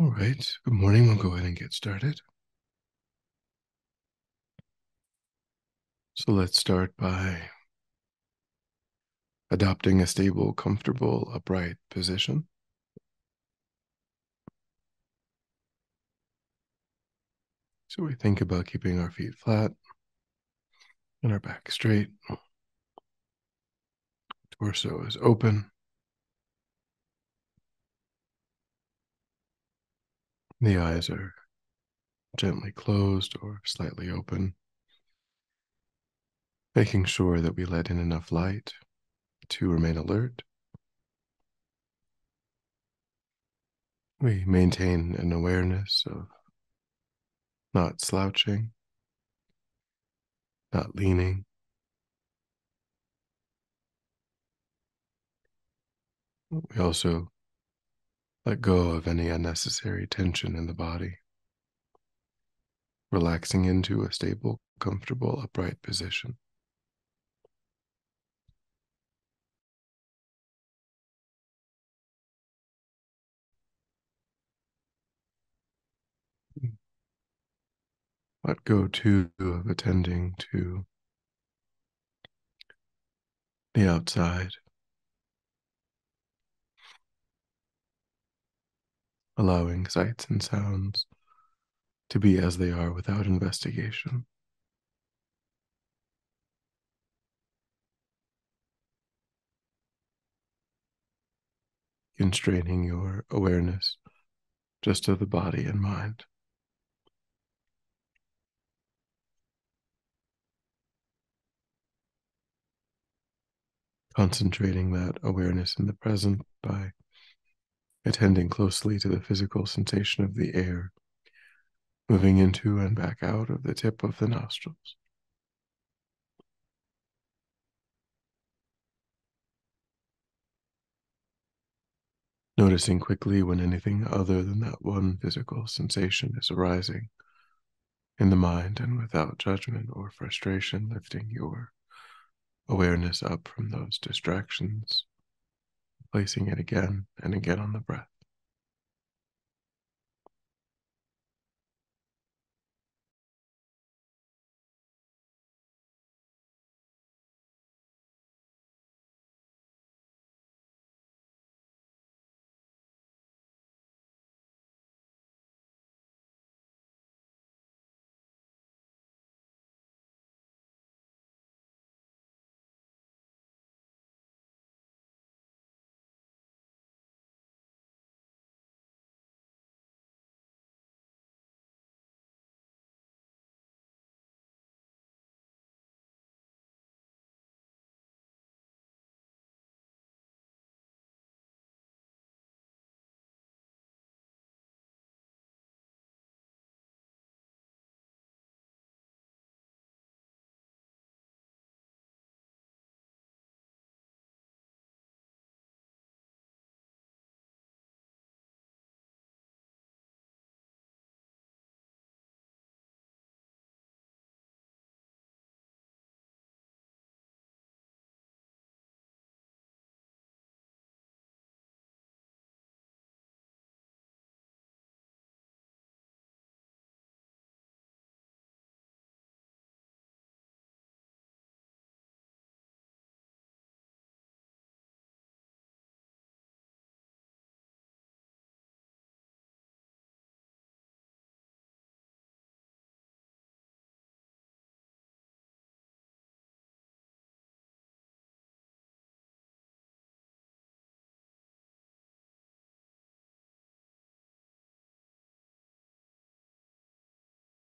All right. Good morning. We'll go ahead and get started. So let's start by adopting a stable, comfortable, upright position. So we think about keeping our feet flat and our back straight. Torso is open. The eyes are gently closed or slightly open, making sure that we let in enough light to remain alert. We maintain an awareness of not slouching, not leaning. We also let go of any unnecessary tension in the body, relaxing into a stable, comfortable, upright position. Let go too of attending to the outside, allowing sights and sounds to be as they are without investigation. Constraining your awareness just to the body and mind. Concentrating that awareness in the present by attending closely to the physical sensation of the air moving into and back out of the tip of the nostrils. Noticing quickly when anything other than that one physical sensation is arising in the mind, and without judgment or frustration, lifting your awareness up from those distractions, placing it again and again on the breath.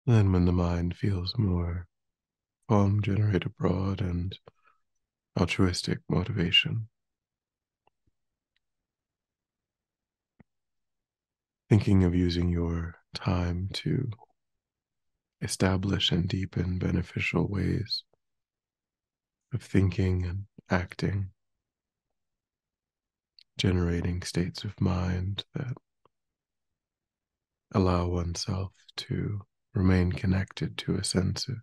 Then, when the mind feels more calm, generate a broad and altruistic motivation, thinking of using your time to establish and deepen beneficial ways of thinking and acting, generating states of mind that allow oneself to remain connected to a sense of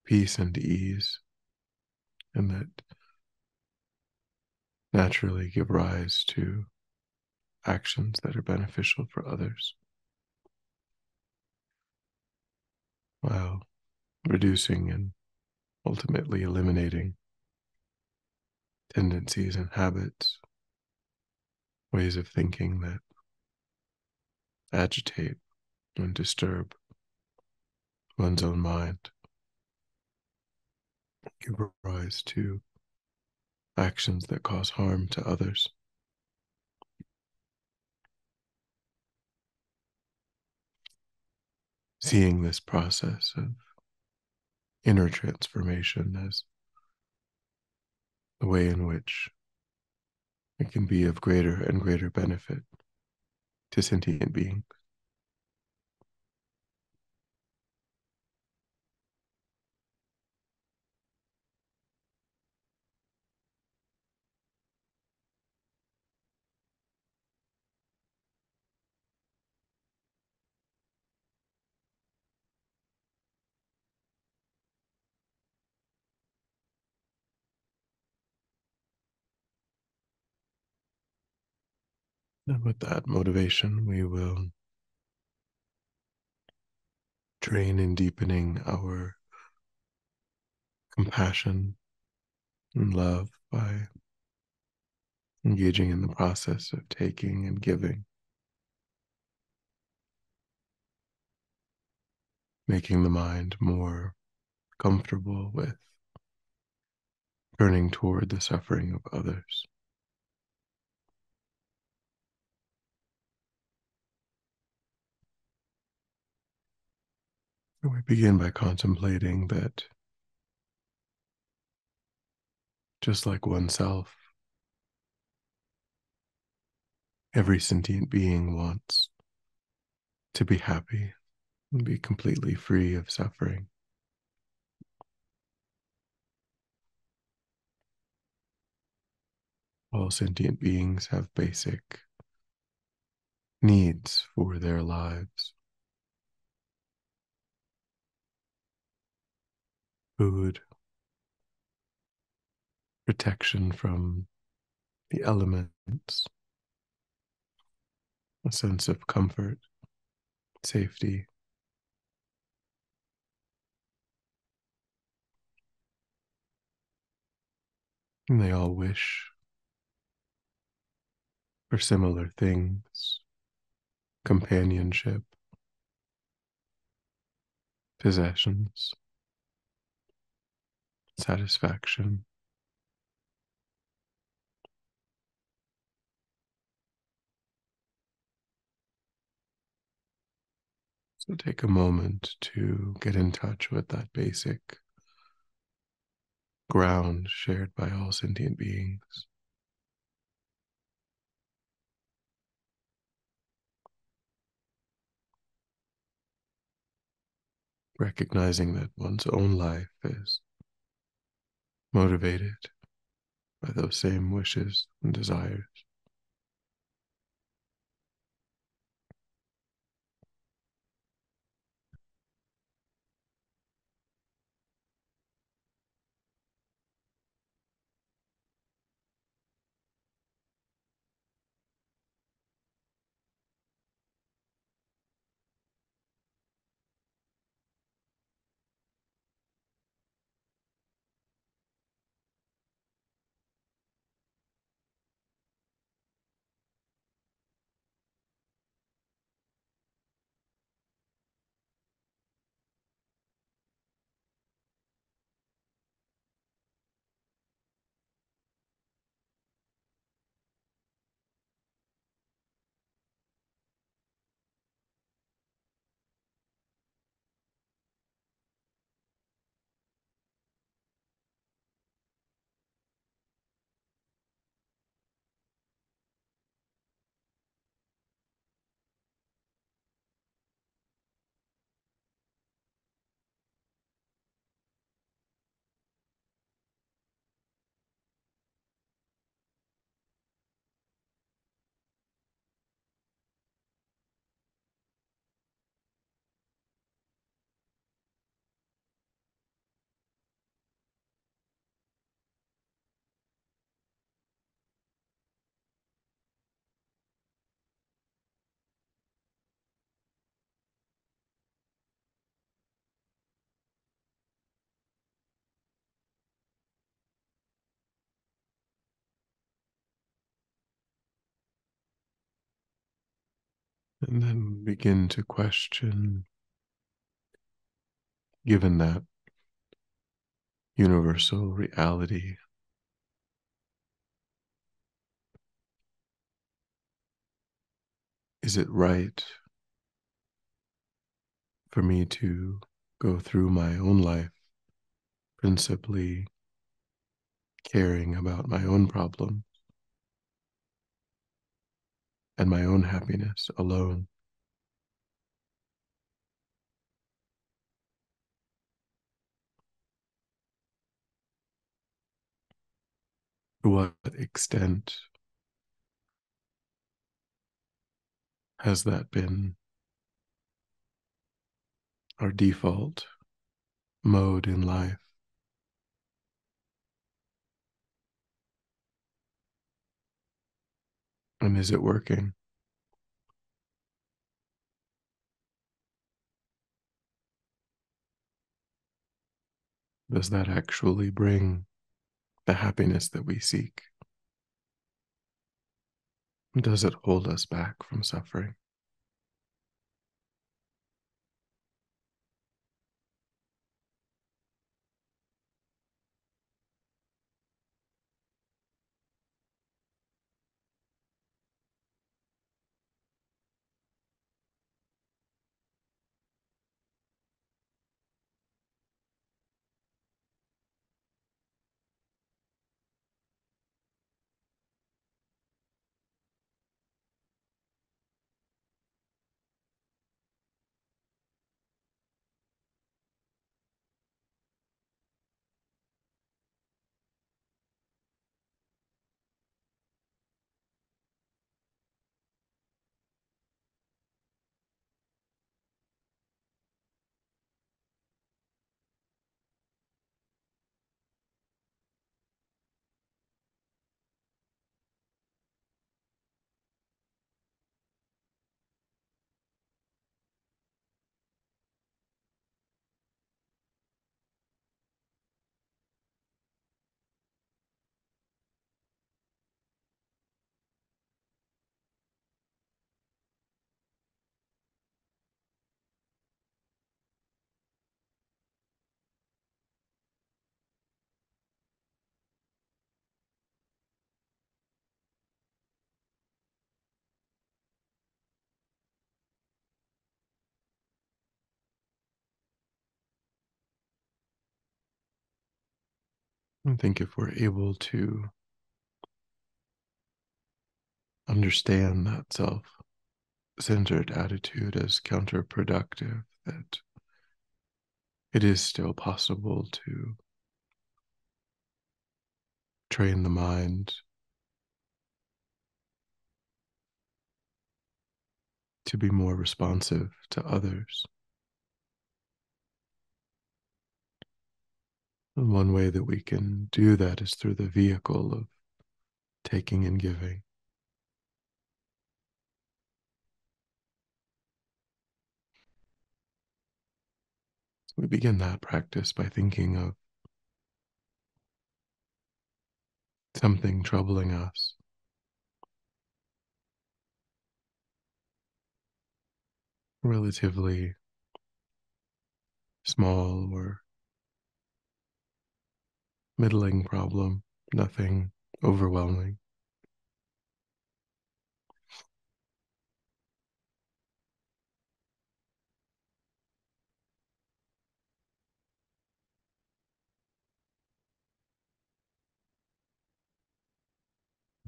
peace and ease, and that naturally give rise to actions that are beneficial for others, while reducing and ultimately eliminating tendencies and habits, ways of thinking that agitate and disturb one's own mind, give rise to actions that cause harm to others. Seeing this process of inner transformation as the way in which it can be of greater and greater benefit to sentient beings. And with that motivation, we will train in deepening our compassion and love by engaging in the process of taking and giving, making the mind more comfortable with turning toward the suffering of others. And we begin by contemplating that just like oneself, every sentient being wants to be happy and be completely free of suffering. All sentient beings have basic needs for their lives: food, protection from the elements, a sense of comfort, safety. And they all wish for similar things: companionship, possessions, satisfaction. So take a moment to get in touch with that basic ground shared by all sentient beings, recognizing that one's own life is motivated by those same wishes and desires. And then begin to question, given that universal reality, is it right for me to go through my own life principally caring about my own problem and my own happiness alone? To what extent has that been our default mode in life? And is it working? Does that actually bring the happiness that we seek? Does it hold us back from suffering? I think if we're able to understand that self centered attitude as counterproductive, that it is still possible to train the mind to be more responsive to others. And one way that we can do that is through the vehicle of taking and giving. We begin that practice by thinking of something troubling us, relatively small or middling problem, nothing overwhelming.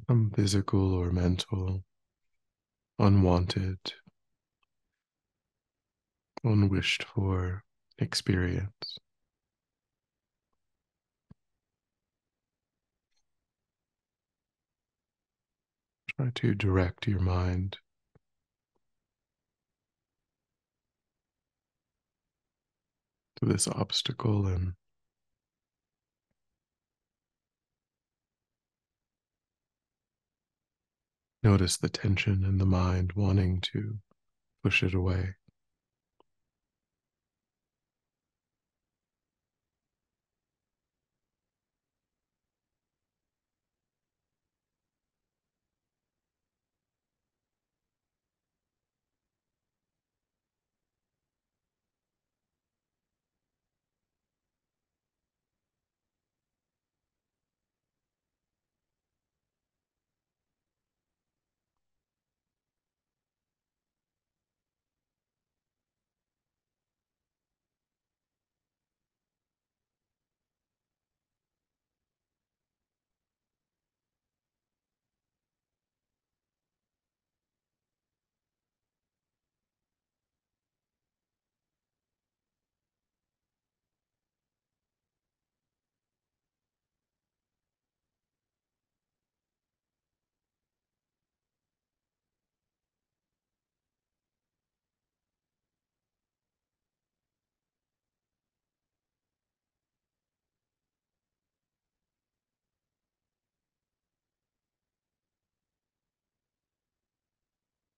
Some physical or mental, unwanted, unwished for experience. Try to direct your mind to this obstacle and notice the tension in the mind wanting to push it away.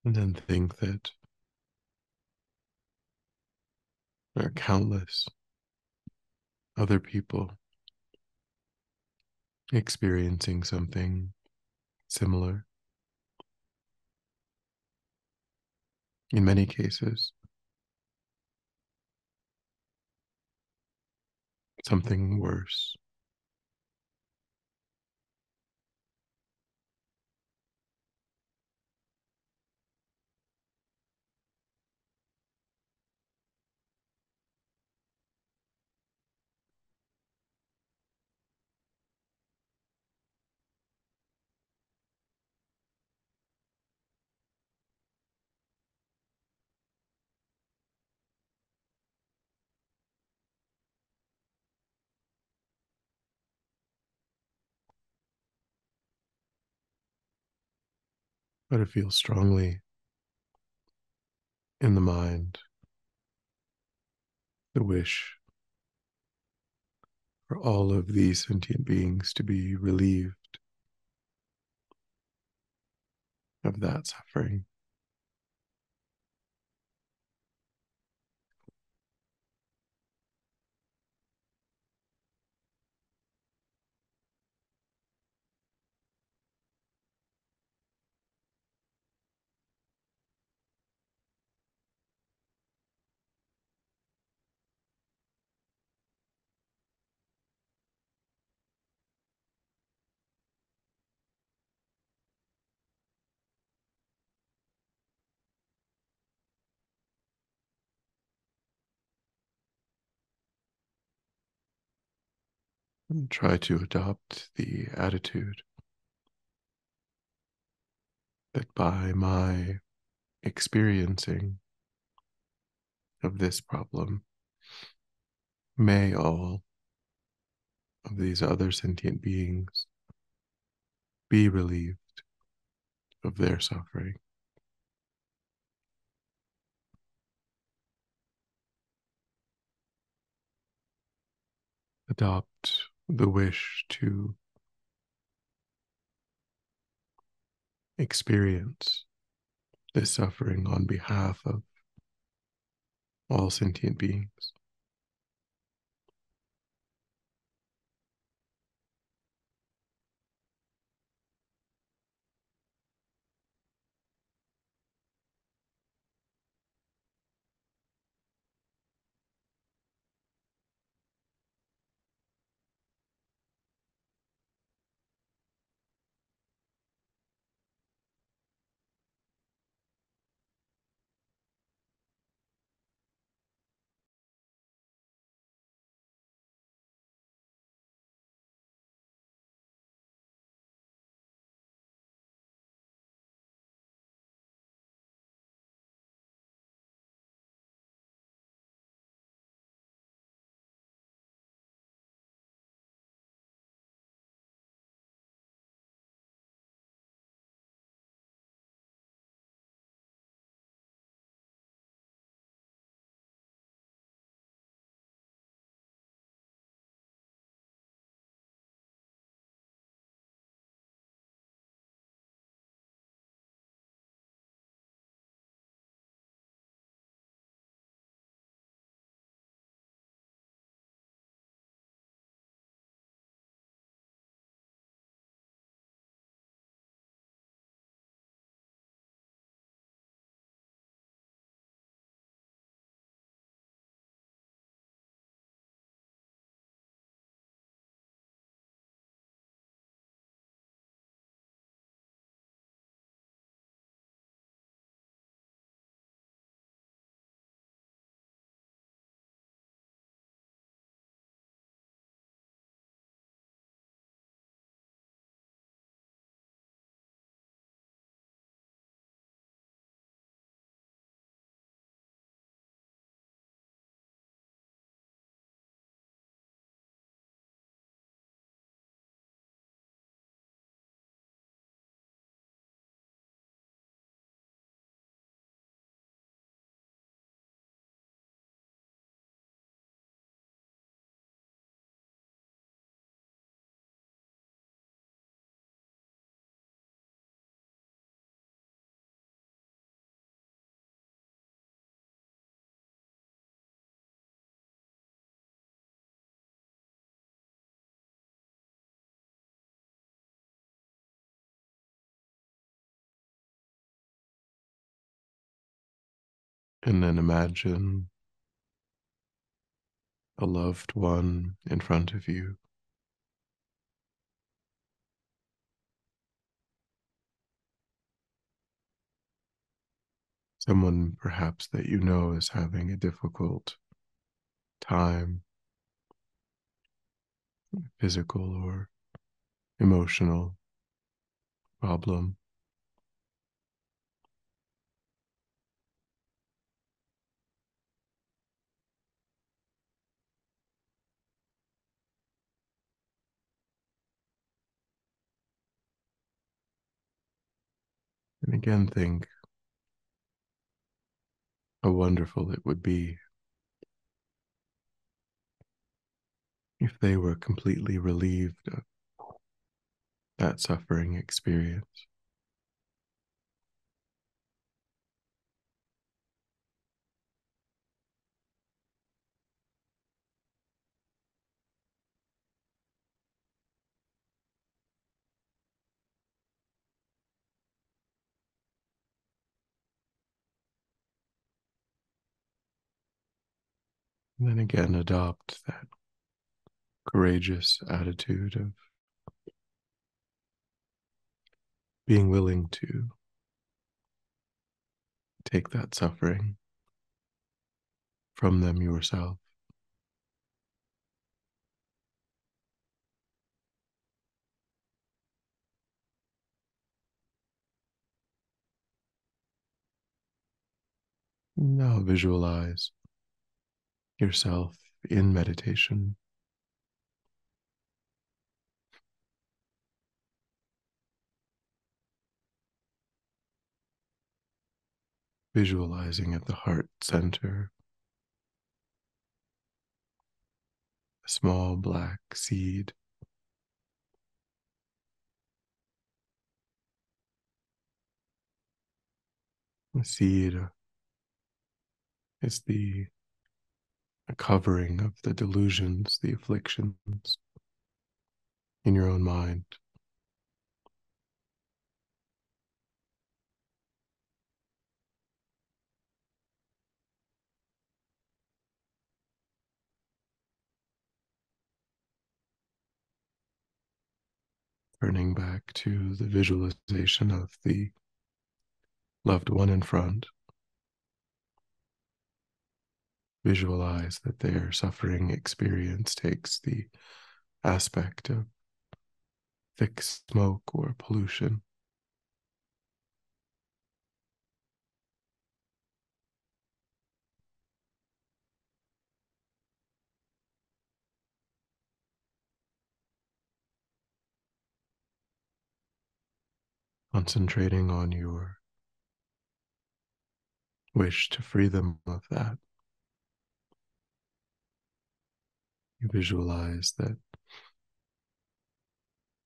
and then think that there are countless other people experiencing something similar. In many cases, something worse. But it feels strongly in the mind the wish for all of these sentient beings to be relieved of that suffering. And try to adopt the attitude that by my experiencing of this problem, may all of these other sentient beings be relieved of their suffering. Adopt the wish to experience this suffering on behalf of all sentient beings. And then imagine a loved one in front of you, someone perhaps that you know is having a difficult time, physical or emotional problem. And again, think how wonderful it would be if they were completely relieved of that suffering experience. And then again, adopt that courageous attitude of being willing to take that suffering from them yourself. Now visualize yourself in meditation, visualizing at the heart center a small black seed. The seed is the covering of the delusions, the afflictions in your own mind, turning back to the visualization of the loved one in front. Visualize that their suffering experience takes the aspect of thick smoke or pollution, concentrating on your wish to free them of that. You visualize that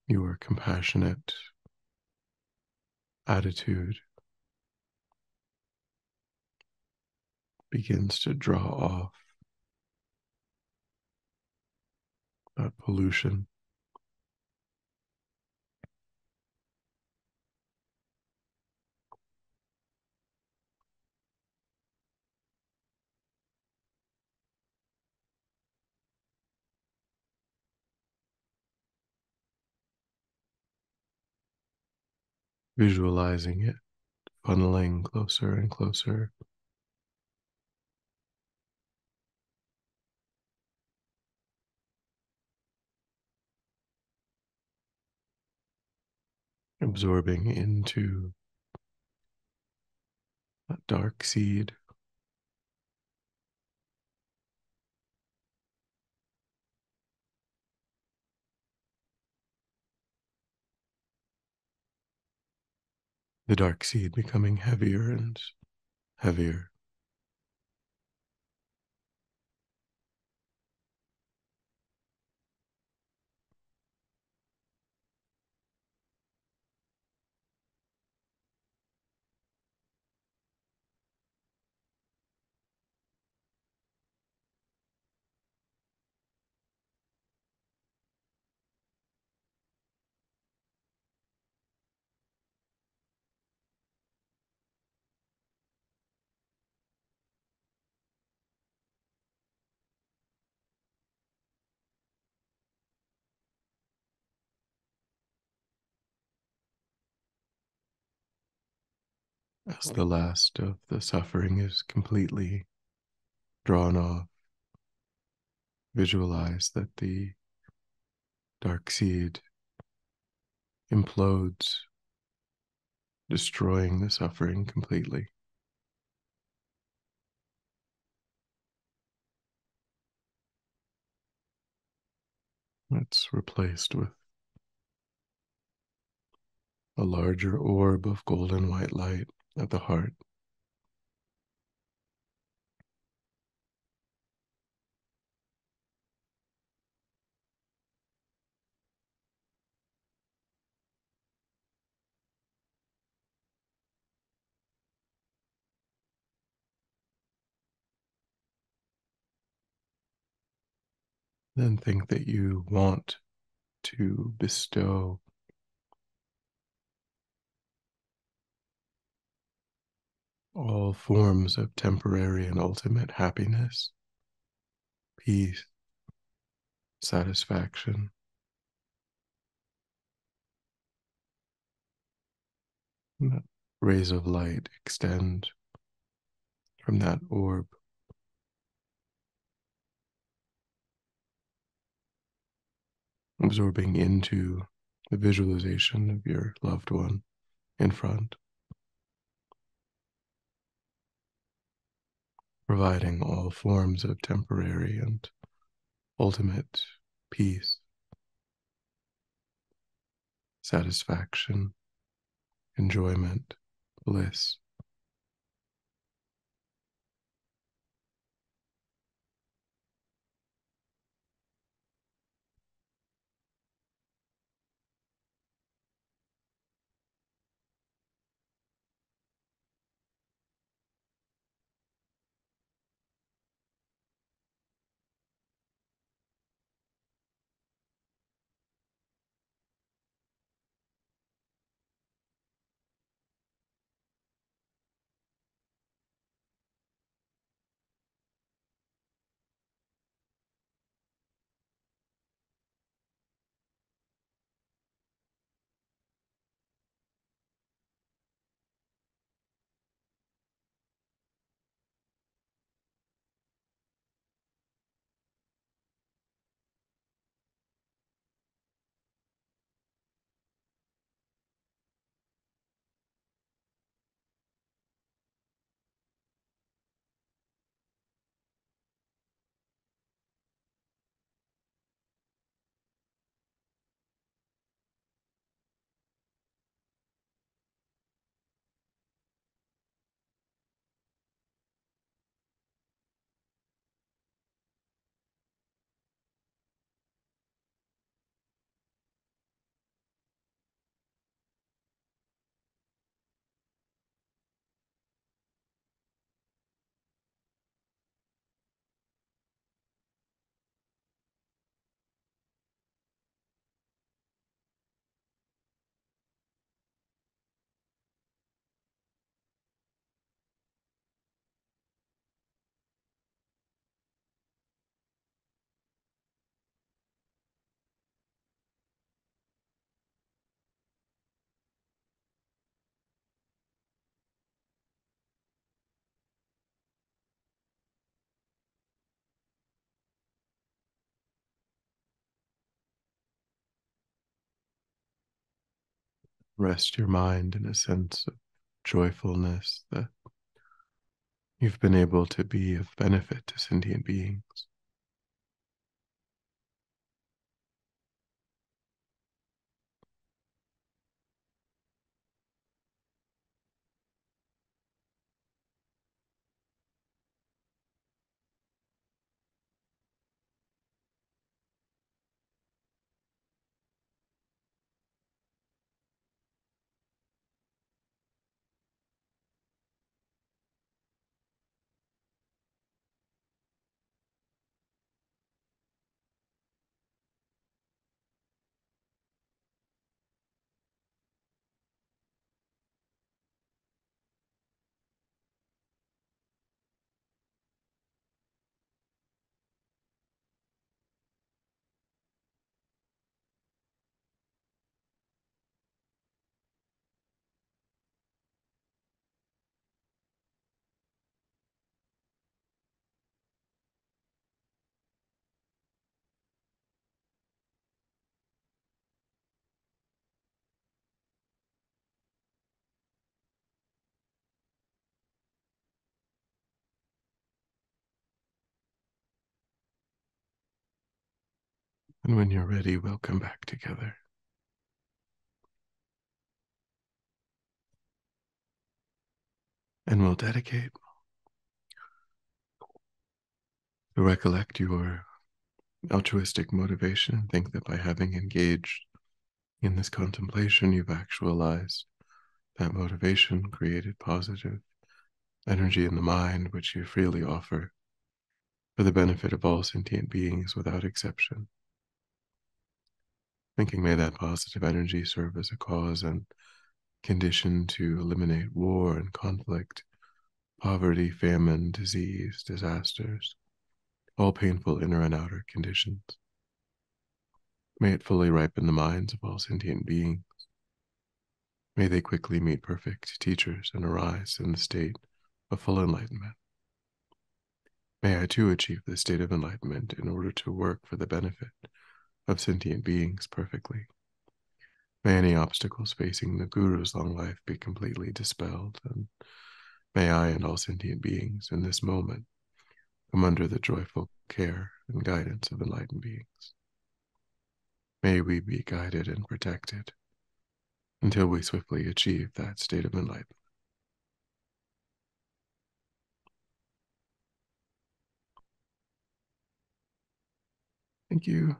your compassionate attitude begins to draw off that pollution, visualizing it funneling closer and closer, absorbing into that dark seed, the dark seed becoming heavier and heavier, As the last of the suffering is completely drawn off, visualize that the dark seed implodes, destroying the suffering completely. It's replaced with a larger orb of golden white light at the heart. Then think that you want to bestow all forms of temporary and ultimate happiness, peace, satisfaction, and that rays of light extend from that orb, absorbing into the visualization of your loved one in front, providing all forms of temporary and ultimate peace, satisfaction, enjoyment, bliss. Rest your mind in a sense of joyfulness that you've been able to be of benefit to sentient beings. And when you're ready, we'll come back together. And we'll dedicate to recollect your altruistic motivation and think that by having engaged in this contemplation, you've actualized that motivation, created positive energy in the mind, which you freely offer for the benefit of all sentient beings without exception. Thinking may that positive energy serve as a cause and condition to eliminate war and conflict, poverty, famine, disease, disasters, all painful inner and outer conditions. May it fully ripen the minds of all sentient beings. May they quickly meet perfect teachers and arise in the state of full enlightenment. May I too achieve this state of enlightenment in order to work for the benefit of sentient beings perfectly. May any obstacles facing the Guru's long life be completely dispelled, and may I and all sentient beings in this moment come under the joyful care and guidance of enlightened beings. May we be guided and protected until we swiftly achieve that state of enlightenment. Thank you.